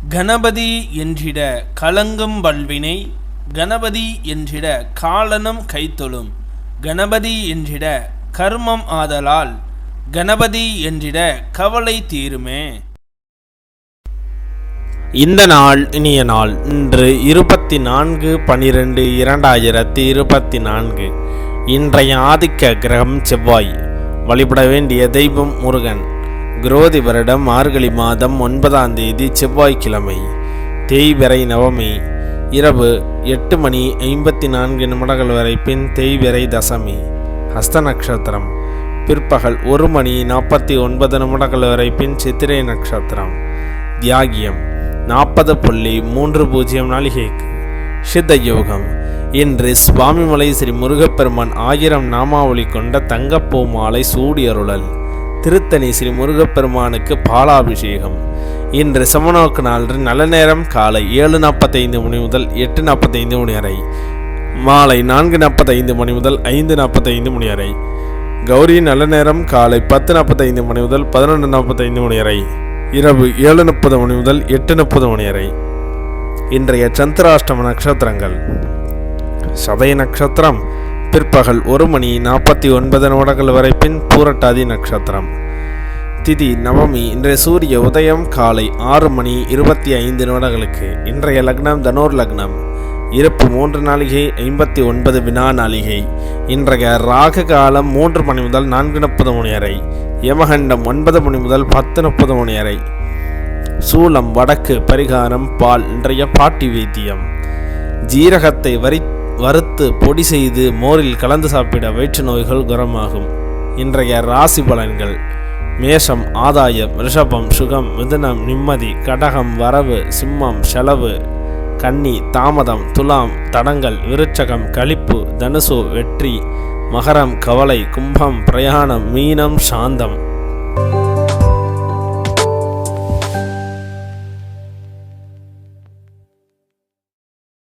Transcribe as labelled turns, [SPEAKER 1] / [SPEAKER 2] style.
[SPEAKER 1] கணபதி என்றிட கலங்கும் வல்வினை, கணபதி என்றிட காலனும் கைத்தொழும், கணபதி என்றிட கர்மம் ஆதலால், கணபதி என்றிட கவலை தீருமே.
[SPEAKER 2] இந்த நாள் இனிய நாள். இன்று 24/12/2024. இன்றைய ஆதிக்க கிரகம் செவ்வாய். வழிபட வேண்டிய தெய்வம் முருகன். குரோதி வருடம் மார்கழி மாதம் 9ஆம் தேதி செவ்வாய்க்கிழமை. தேய்பிறை நவமி. இரவு 8:54 வரை. பின் தேய்பிறை தசமி. ஹஸ்த நட்சத்திரம் பிற்பகல் 1:49 வரை. பின் சித்திரை நட்சத்திரம். தியாகியம் 40.30 நாளிகைக்கு. சித்த யோகம். இன்று சுவாமிமலை ஸ்ரீ முருகப்பெருமான் 1000 நாமாவளி கொண்ட தங்கப்பூ மாலை சூடியருளல். திருத்தணி ஸ்ரீ முருகப்பெருமானுக்கு பாலாபிஷேகம். இன்று சமநோக்கு நாள். நல்ல நேரம் காலை 7:45 மணி முதல் 8:45 மணி வரை. மாலை 4:45 மணி முதல் 5:45 மணி வரை. கௌரி நல்ல நேரம் காலை 10:45 மணி முதல் 11:45 மணி வரை. இரவு 7:30 மணி முதல் 8:30 மணி வரை. இன்றைய சந்திராஷ்டம நட்சத்திரங்கள். சதய நட்சத்திரம் பிற்பகல் 1:49 வரை. பின் பூரட்டாதி நட்சத்திரம். திதி நவமி. இன்றைய சூரிய உதயம் காலை 6:25. இன்றைய லக்னம் தனோர் லக்னம். இருப்பு 3 நாளிகை 59 வினா நாளிகை. இன்றைய ராக காலம் 3 மணி முதல் 4:30 மணி வரை. யமகண்டம் 9 மணி முதல் 10:30 மணி வரை. சூலம் வடக்கு. பரிகாரம் பால். இன்றைய பாட்டி வைத்தியம். ஜீரகத்தை வறுத்து பொடி செய்து மோரில் கலந்து சாப்பிட வயிற்று நோய்கள் குணமாகும். இன்றைய ராசி பலன்கள். மேஷம் ஆதாயம், ரிஷபம் சுகம், மிதுனம் நிம்மதி, கடகம் வரவு, சிம்மம் செலவு, கன்னி தாமதம், துலாம் தடங்கள், விருச்சகம் களிப்பு, தனுசு வெற்றி, மகரம் கவலை, கும்பம் பிரயாணம், மீனம் சாந்தம்.